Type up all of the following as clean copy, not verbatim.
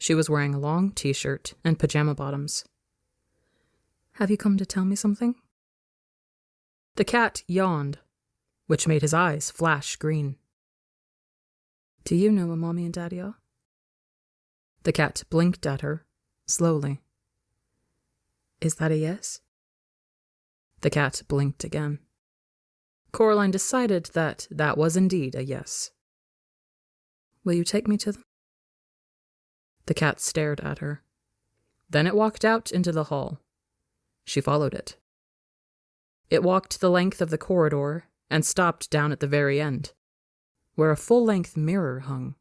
She was wearing a long t-shirt and pajama bottoms. "Have you come to tell me something?" The cat yawned, which made his eyes flash green. "Do you know where Mommy and Daddy are?" The cat blinked at her, slowly. "Is that a yes?" The cat blinked again. Coraline decided that that was indeed a yes. "Will you take me to them?" The cat stared at her. Then it walked out into the hall. She followed it. It walked the length of the corridor and stopped down at the very end, where a full-length mirror hung.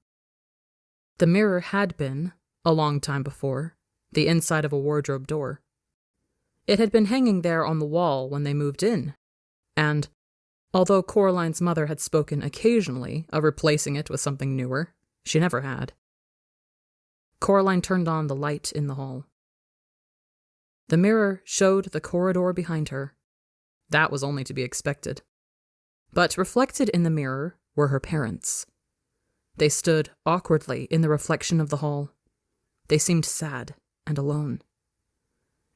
The mirror had been, a long time before, the inside of a wardrobe door. It had been hanging there on the wall when they moved in, and, although Coraline's mother had spoken occasionally of replacing it with something newer, she never had. Coraline turned on the light in the hall. The mirror showed the corridor behind her. That was only to be expected. But reflected in the mirror were her parents. They stood awkwardly in the reflection of the hall. They seemed sad and alone.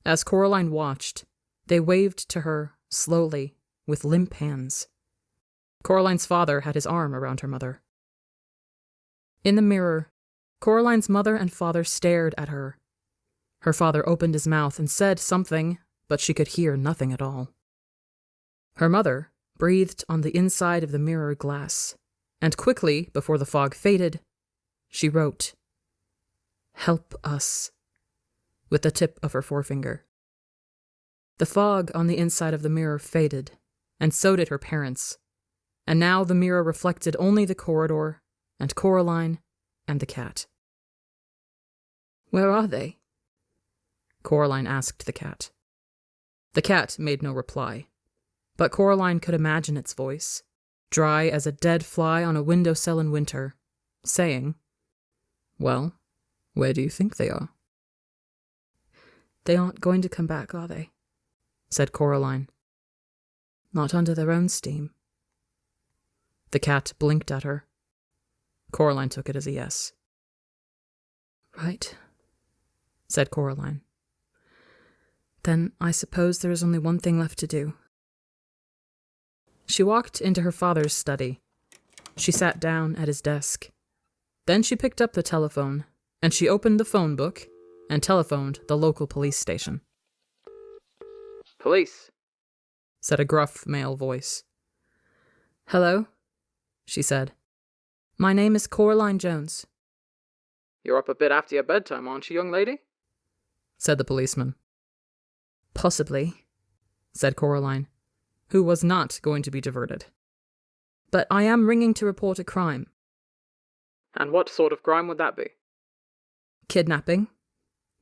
As Coraline watched, they waved to her slowly with limp hands. Coraline's father had his arm around her mother. In the mirror, Coraline's mother and father stared at her. Her father opened his mouth and said something, but she could hear nothing at all. Her mother breathed on the inside of the mirror glass, and quickly, before the fog faded, she wrote, "Help us," with the tip of her forefinger. The fog on the inside of the mirror faded, and so did her parents, and now the mirror reflected only the corridor, and Coraline, and the cat. "Where are they?" Coraline asked the cat. The cat made no reply, but Coraline could imagine its voice, dry as a dead fly on a windowsill in winter, saying, "Well, where do you think they are?" "They aren't going to come back, are they?" said Coraline. "Not under their own steam." The cat blinked at her. Coraline took it as a yes. "Right," said Coraline. "Then I suppose there is only one thing left to do." She walked into her father's study. She sat down at his desk. Then she picked up the telephone, and she opened the phone book and telephoned the local police station. "Police," said a gruff male voice. "Hello," she said. "My name is Coraline Jones." "You're up a bit after your bedtime, aren't you, young lady?" said the policeman. "Possibly," said Coraline, who was not going to be diverted. "But I am ringing to report a crime." "And what sort of crime would that be?" "Kidnapping.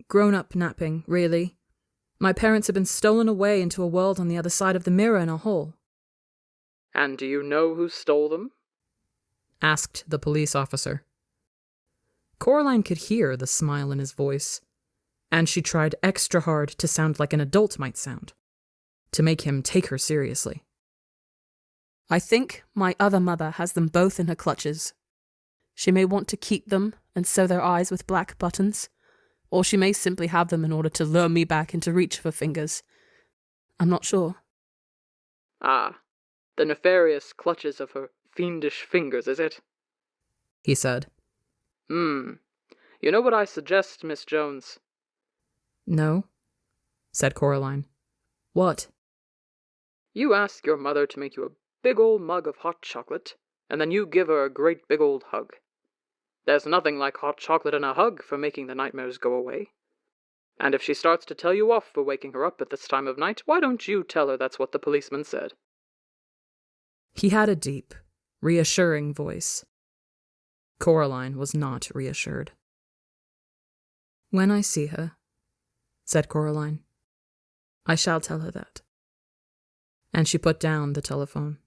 Grown-up napping, really. My parents have been stolen away into a world on the other side of the mirror in a hole." "And do you know who stole them?" asked the police officer. Coraline could hear the smile in his voice, and she tried extra hard to sound like an adult might sound, to make him take her seriously. "I think my other mother has them both in her clutches. She may want to keep them and sew their eyes with black buttons, or she may simply have them in order to lure me back into reach of her fingers. I'm not sure." "Ah, the nefarious clutches of her fiendish fingers, is it?" he said. You know what I suggest, Miss Jones?" "No," said Coraline. "What?" "You ask your mother to make you a big old mug of hot chocolate, and then you give her a great big old hug. There's nothing like hot chocolate and a hug for making the nightmares go away. And if she starts to tell you off for waking her up at this time of night, why don't you tell her that's what the policeman said?" He had a deep, reassuring voice. Coraline was not reassured. "When I see her," said Coraline, "I shall tell her that." And she put down the telephone.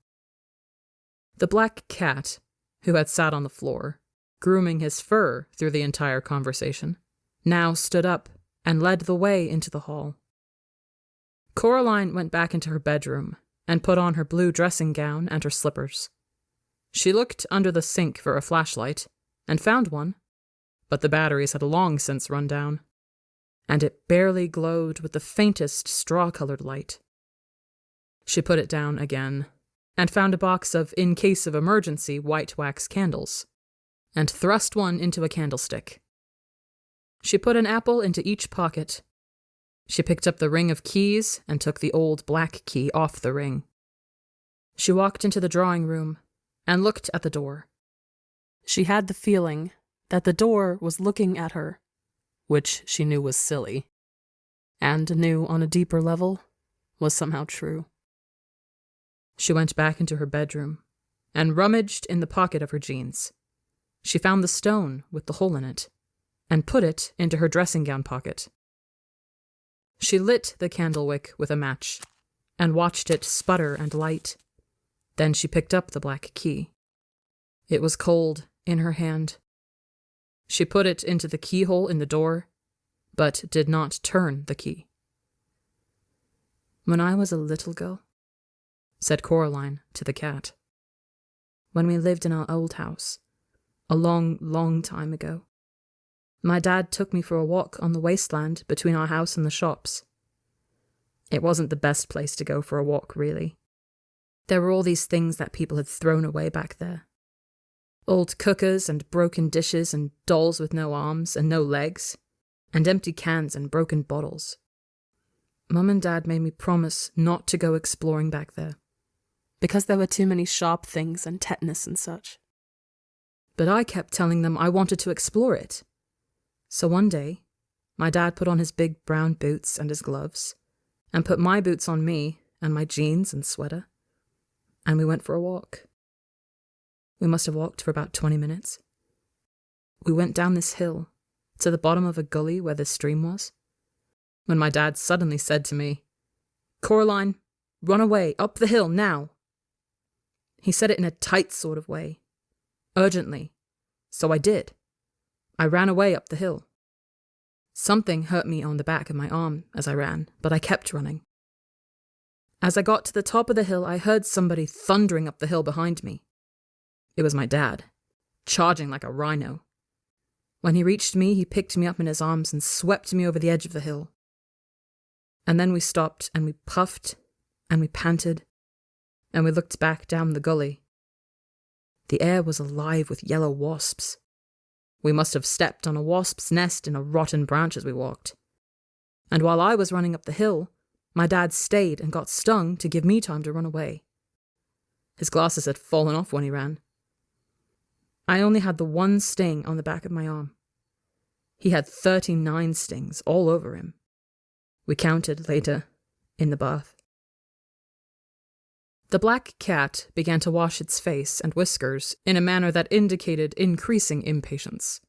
The black cat, who had sat on the floor, grooming his fur through the entire conversation, now stood up and led the way into the hall. Coraline went back into her bedroom and put on her blue dressing gown and her slippers. She looked under the sink for a flashlight and found one, but the batteries had long since run down, and it barely glowed with the faintest straw-colored light. She put it down again, and found a box of, in case of emergency, white wax candles, and thrust one into a candlestick. She put an apple into each pocket. She picked up the ring of keys and took the old black key off the ring. She walked into the drawing room and looked at the door. She had the feeling that the door was looking at her, which she knew was silly, and knew on a deeper level was somehow true. She went back into her bedroom and rummaged in the pocket of her jeans. She found the stone with the hole in it and put it into her dressing gown pocket. She lit the candle wick with a match and watched it sputter and light. Then she picked up the black key. It was cold in her hand. She put it into the keyhole in the door, but did not turn the key. "When I was a little girl," said Coraline to the cat, "when we lived in our old house, a long, long time ago, my dad took me for a walk on the wasteland between our house and the shops. It wasn't the best place to go for a walk, really. There were all these things that people had thrown away back there. Old cookers and broken dishes and dolls with no arms and no legs, and empty cans and broken bottles. Mum and Dad made me promise not to go exploring back there, because there were too many sharp things and tetanus and such. But I kept telling them I wanted to explore it. So one day, my dad put on his big brown boots and his gloves, and put my boots on me and my jeans and sweater, and we went for a walk. We must have walked for about 20 minutes. We went down this hill, to the bottom of a gully where the stream was, when my dad suddenly said to me, 'Coraline, run away, up the hill, now!' He said it in a tight sort of way, urgently, so I did. I ran away up the hill. Something hurt me on the back of my arm as I ran, but I kept running. As I got to the top of the hill, I heard somebody thundering up the hill behind me. It was my dad, charging like a rhino. When he reached me, he picked me up in his arms and swept me over the edge of the hill. And then we stopped, and we puffed, and we panted, and we looked back down the gully. The air was alive with yellow wasps. We must have stepped on a wasp's nest in a rotten branch as we walked. And while I was running up the hill, my dad stayed and got stung to give me time to run away. His glasses had fallen off when he ran. I only had the one sting on the back of my arm. He had 39 stings all over him. We counted later, in the bath. The black cat began to wash its face and whiskers in a manner that indicated increasing impatience.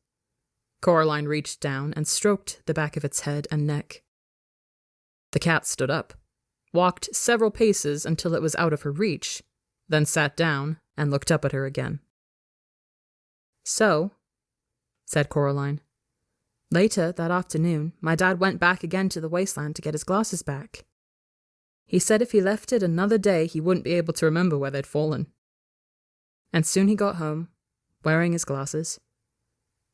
Coraline reached down and stroked the back of its head and neck. The cat stood up, walked several paces until it was out of her reach, then sat down and looked up at her again. "So," said Coraline, "later that afternoon, my dad went back again to the wasteland to get his glasses back. He said if he left it another day, he wouldn't be able to remember where they'd fallen. And soon he got home, wearing his glasses.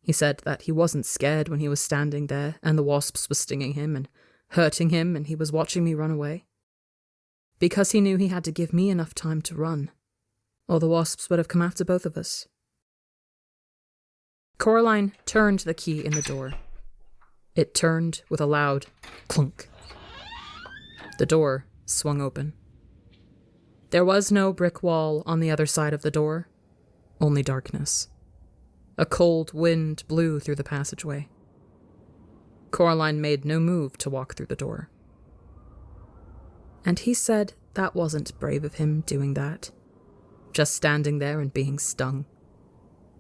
He said that he wasn't scared when he was standing there and the wasps were stinging him and hurting him and he was watching me run away. Because he knew he had to give me enough time to run, or the wasps would have come after both of us." Coraline turned the key in the door. It turned with a loud clunk. The door swung open. There was no brick wall on the other side of the door, only darkness. A cold wind blew through the passageway. Coraline made no move to walk through the door. "And he said that wasn't brave of him doing that, just standing there and being stung,"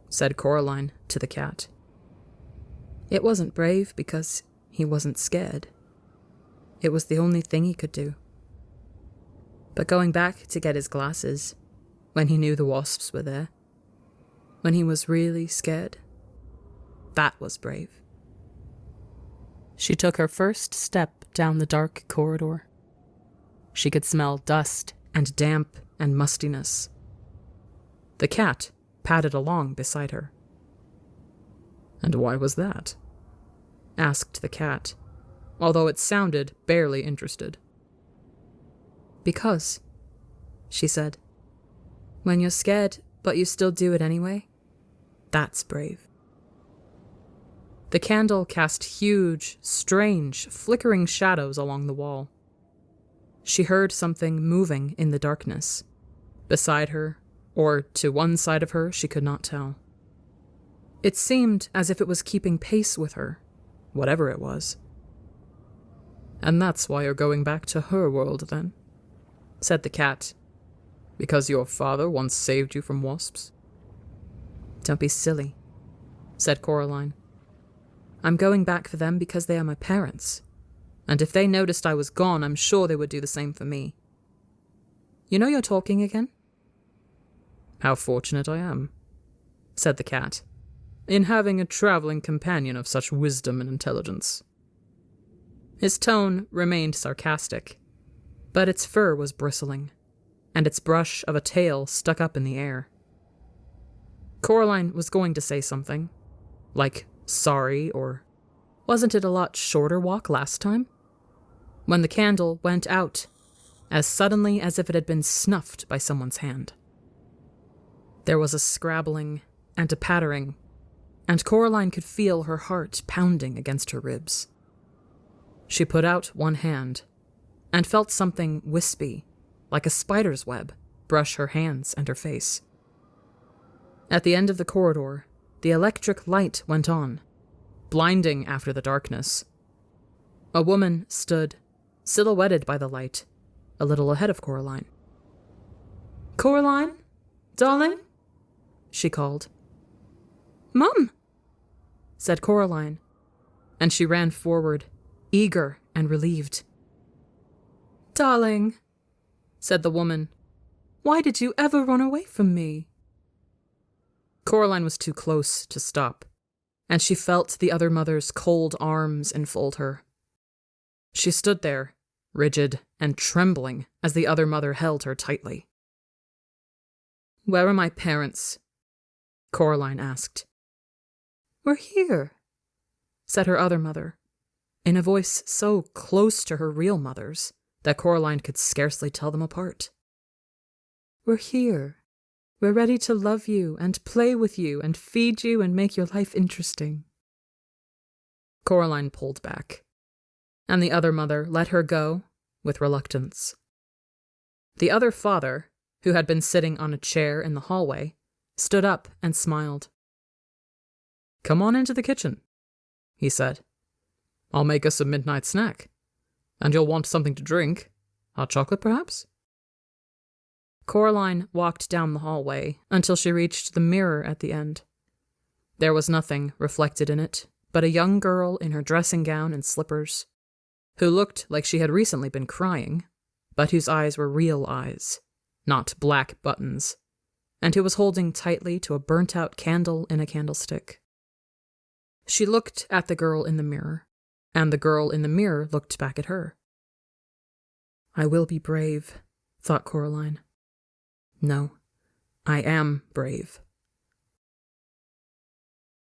said Coraline to the cat. "It wasn't brave because he wasn't scared. It was the only thing he could do. But going back to get his glasses, when he knew the wasps were there, when he was really scared, that was brave." She took her first step down the dark corridor. She could smell dust and damp and mustiness. The cat padded along beside her. And why was that? Asked the cat, although it sounded barely interested. Because, she said, when you're scared, but you still do it anyway, that's brave. The candle cast huge, strange, flickering shadows along the wall. She heard something moving in the darkness. Beside her, or to one side of her, she could not tell. It seemed as if it was keeping pace with her, whatever it was. And that's why you're going back to her world, then? Said the cat. Because your father once saved you from wasps? Don't be silly, said Coraline. I'm going back for them because they are my parents. And if they noticed I was gone, I'm sure they would do the same for me. You know you're talking again? How fortunate I am, said the cat, in having a traveling companion of such wisdom and intelligence. His tone remained sarcastic, but its fur was bristling, and its brush of a tail stuck up in the air. Coraline was going to say something, like sorry, or wasn't it a lot shorter walk last time? When the candle went out, as suddenly as if it had been snuffed by someone's hand. There was a scrabbling and a pattering, and Coraline could feel her heart pounding against her ribs. She put out one hand, and felt something wispy, like a spider's web, brush her hands and her face. At the end of the corridor, the electric light went on, blinding after the darkness. A woman stood, silhouetted by the light, a little ahead of Coraline. Coraline? Darling? She called. Mum! Said Coraline, and she ran forward, eager and relieved. Darling, said the woman, why did you ever run away from me? Coraline was too close to stop, and she felt the other mother's cold arms enfold her. She stood there, rigid and trembling, as the other mother held her tightly. Where are my parents? Coraline asked. We're here, said her other mother, in a voice so close to her real mother's that Coraline could scarcely tell them apart. We're here. We're ready to love you and play with you and feed you and make your life interesting. Coraline pulled back, and the other mother let her go with reluctance. The other father, who had been sitting on a chair in the hallway, stood up and smiled. Come on into the kitchen, he said. I'll make us a midnight snack. And you'll want something to drink. Hot chocolate, perhaps? Coraline walked down the hallway until she reached the mirror at the end. There was nothing reflected in it but a young girl in her dressing gown and slippers, who looked like she had recently been crying, but whose eyes were real eyes, not black buttons, and who was holding tightly to a burnt-out candle in a candlestick. She looked at the girl in the mirror, and the girl in the mirror looked back at her. I will be brave, thought Coraline. No, I am brave.